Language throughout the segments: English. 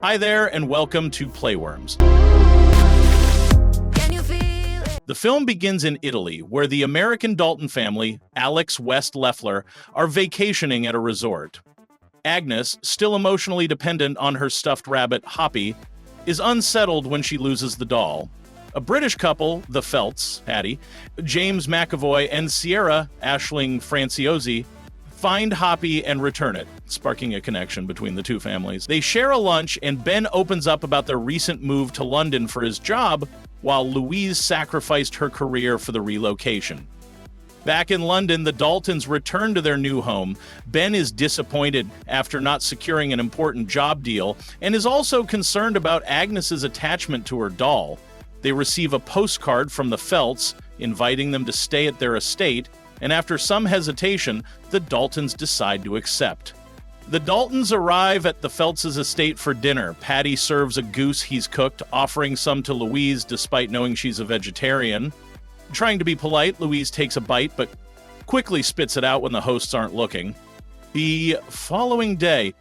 Hi there, and welcome to Playworms. The film begins in Italy, where the American Dalton family, Alex West Leffler, are vacationing at a resort. Agnes, still emotionally dependent on her stuffed rabbit, Hoppy, is unsettled when she loses the doll. A British couple, the Felts, Patty, James McAvoy, and Sierra Aisling Franciosi, find Hoppy and return it, sparking a connection between the two families. They share a lunch, and Ben opens up about their recent move to London for his job, while Louise sacrificed her career for the relocation. Back in London, the Daltons return to their new home. Ben is disappointed after not securing an important job deal, and is also concerned about Agnes's attachment to her doll. They receive a postcard from the Felts, inviting them to stay at their estate, and after some hesitation, the Daltons decide to accept. The Daltons arrive at the Felts' estate for dinner. Patty serves a goose he's cooked, offering some to Louise despite knowing she's a vegetarian. Trying to be polite, Louise takes a bite, but quickly spits it out when the hosts aren't looking. The following day,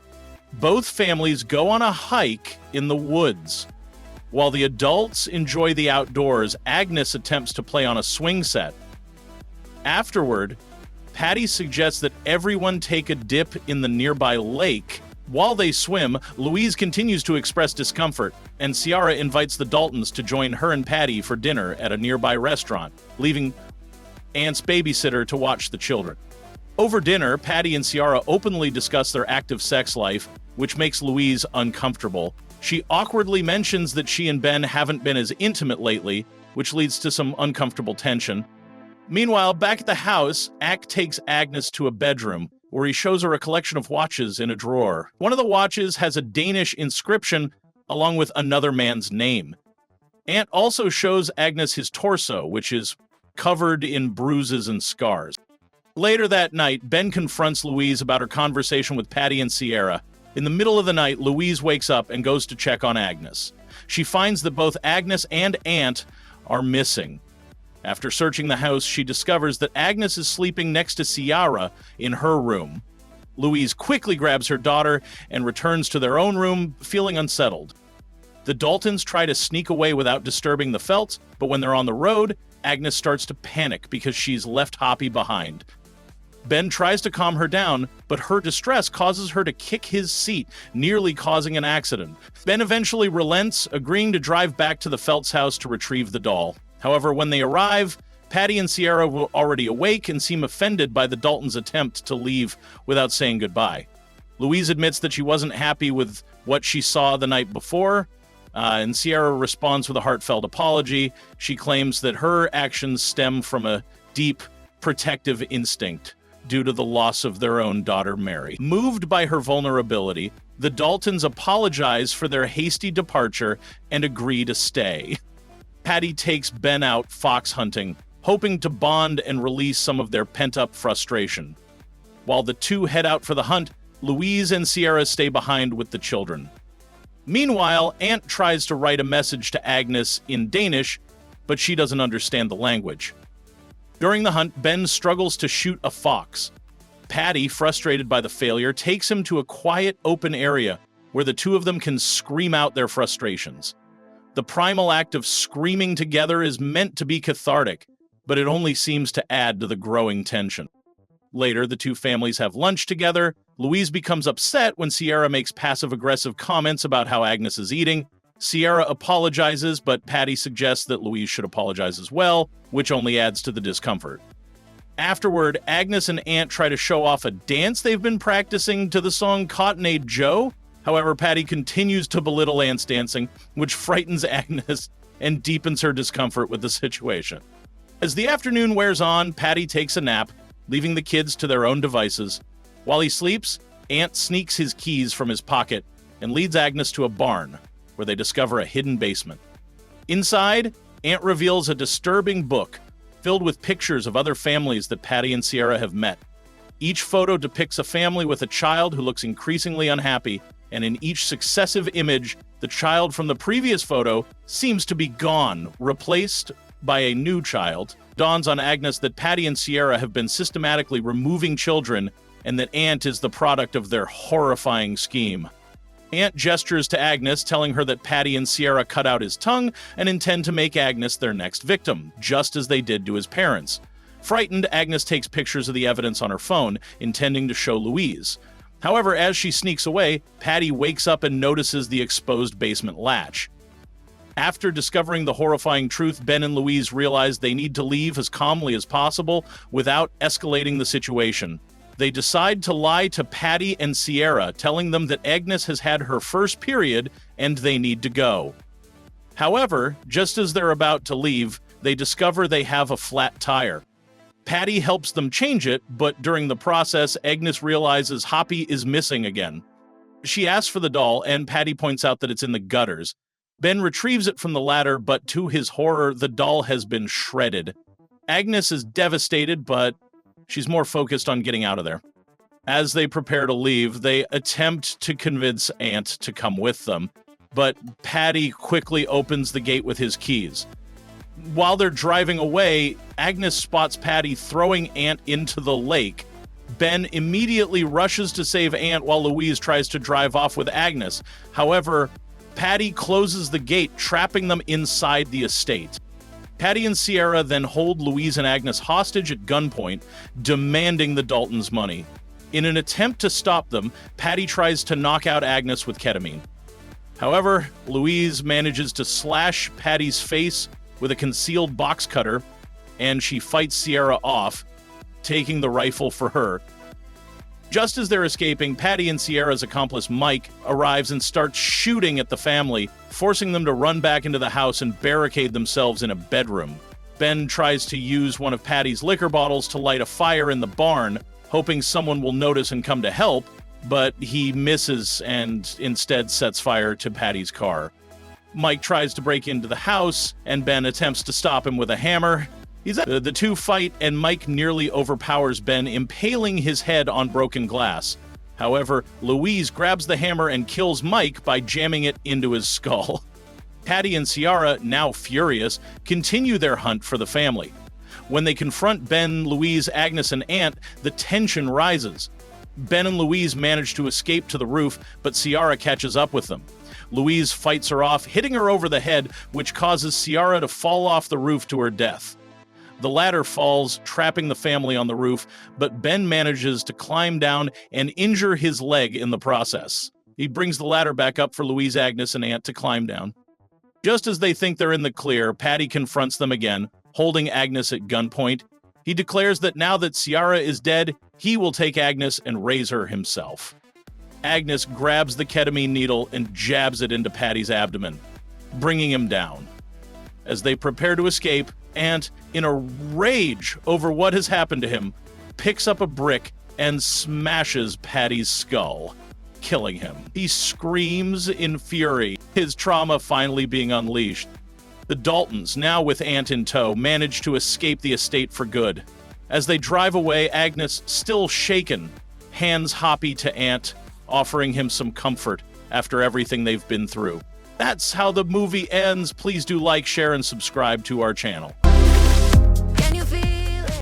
both families go on a hike in the woods. While the adults enjoy the outdoors, Agnes attempts to play on a swing set. Afterward, Patty suggests that everyone take a dip in the nearby lake. While they swim, Louise continues to express discomfort, and Sierra invites the Daltons to join her and Patty for dinner at a nearby restaurant, leaving Aunt's babysitter to watch the children. Over dinner, Patty and Sierra openly discuss their active sex life, which makes Louise uncomfortable. She awkwardly mentions that she and Ben haven't been as intimate lately, which leads to some uncomfortable tension. Meanwhile, back at the house, Ack takes Agnes to a bedroom, where he shows her a collection of watches in a drawer. One of the watches has a Danish inscription, along with another man's name. Aunt also shows Agnes his torso, which is covered in bruises and scars. Later that night, Ben confronts Louise about her conversation with Patty and Sierra. In the middle of the night, Louise wakes up and goes to check on Agnes. She finds that both Agnes and Aunt are missing. After searching the house, she discovers that Agnes is sleeping next to Sierra in her room. Louise quickly grabs her daughter and returns to their own room, feeling unsettled. The Daltons try to sneak away without disturbing the Felts, but when they're on the road, Agnes starts to panic because she's left Hoppy behind. Ben tries to calm her down, but her distress causes her to kick his seat, nearly causing an accident. Ben eventually relents, agreeing to drive back to the Felts' house to retrieve the doll. However, when they arrive, Patty and Sierra were already awake and seem offended by the Daltons' attempt to leave without saying goodbye. Louise admits that she wasn't happy with what she saw the night before, and Sierra responds with a heartfelt apology. She claims that her actions stem from a deep, protective instinct due to the loss of their own daughter, Mary. Moved by her vulnerability, the Daltons apologize for their hasty departure and agree to stay. Patty takes Ben out fox hunting, hoping to bond and release some of their pent-up frustration. While the two head out for the hunt, Louise and Sierra stay behind with the children. Meanwhile, Aunt tries to write a message to Agnes in Danish, but she doesn't understand the language. During the hunt, Ben struggles to shoot a fox. Patty, frustrated by the failure, takes him to a quiet, open area where the two of them can scream out their frustrations. The primal act of screaming together is meant to be cathartic, but it only seems to add to the growing tension. Later, the two families have lunch together. Louise becomes upset when Sierra makes passive-aggressive comments about how Agnes is eating. Sierra apologizes, but Patty suggests that Louise should apologize as well, which only adds to the discomfort. Afterward, Agnes and Aunt try to show off a dance they've been practicing to the song Cotton-Ade Joe. However, Patty continues to belittle Aunt's dancing, which frightens Agnes and deepens her discomfort with the situation. As the afternoon wears on, Patty takes a nap, leaving the kids to their own devices. While he sleeps, Aunt sneaks his keys from his pocket and leads Agnes to a barn, where they discover a hidden basement. Inside, Aunt reveals a disturbing book filled with pictures of other families that Patty and Sierra have met. Each photo depicts a family with a child who looks increasingly unhappy, and in each successive image, the child from the previous photo seems to be gone, replaced by a new child. Dawns on Agnes that Patty and Sierra have been systematically removing children, and that Aunt is the product of their horrifying scheme. Aunt gestures to Agnes, telling her that Patty and Sierra cut out his tongue and intend to make Agnes their next victim, just as they did to his parents. Frightened, Agnes takes pictures of the evidence on her phone, intending to show Louise. However, as she sneaks away, Patty wakes up and notices the exposed basement latch. After discovering the horrifying truth, Ben and Louise realize they need to leave as calmly as possible without escalating the situation. They decide to lie to Patty and Sierra, telling them that Agnes has had her first period and they need to go. However, just as they're about to leave, they discover they have a flat tire. Patty helps them change it, but during the process, Agnes realizes Hoppy is missing again. She asks for the doll, and Patty points out that it's in the gutters. Ben retrieves it from the ladder, but to his horror, the doll has been shredded. Agnes is devastated, but she's more focused on getting out of there. As they prepare to leave, they attempt to convince Aunt to come with them, but Patty quickly opens the gate with his keys. While they're driving away, Agnes spots Patty throwing Aunt into the lake. Ben immediately rushes to save Aunt while Louise tries to drive off with Agnes. However, Patty closes the gate, trapping them inside the estate. Patty and Sierra then hold Louise and Agnes hostage at gunpoint, demanding the Daltons' money. In an attempt to stop them, Patty tries to knock out Agnes with ketamine. However, Louise manages to slash Patty's face with a concealed box cutter, and she fights Sierra off, taking the rifle for her. Just as they're escaping, Patty and Sierra's accomplice Mike arrives and starts shooting at the family, forcing them to run back into the house and barricade themselves in a bedroom. Ben tries to use one of Patty's liquor bottles to light a fire in the barn, hoping someone will notice and come to help, but he misses and instead sets fire to Patty's car. Mike tries to break into the house, and Ben attempts to stop him with a hammer. The two fight, and Mike nearly overpowers Ben, impaling his head on broken glass. However, Louise grabs the hammer and kills Mike by jamming it into his skull. Patty and Sierra, now furious, continue their hunt for the family. When they confront Ben, Louise, Agnes, and Aunt, the tension rises. Ben and Louise manage to escape to the roof, but Sierra catches up with them. Louise fights her off, hitting her over the head, which causes Sierra to fall off the roof to her death. The ladder falls, trapping the family on the roof, but Ben manages to climb down and injure his leg in the process. He brings the ladder back up for Louise, Agnes, and Aunt to climb down. Just as they think they're in the clear, Patty confronts them again, holding Agnes at gunpoint. He declares that now that Sierra is dead, he will take Agnes and raise her himself. Agnes grabs the ketamine needle and jabs it into Patty's abdomen, bringing him down. As they prepare to escape, Aunt, in a rage over what has happened to him, picks up a brick and smashes Patty's skull, killing him. He screams in fury, his trauma finally being unleashed. The Daltons, now with Aunt in tow, manage to escape the estate for good. As they drive away, Agnes, still shaken, hands Hoppy to Aunt, offering him some comfort after everything they've been through. That's how the movie ends. Please do like, share, and subscribe to our channel.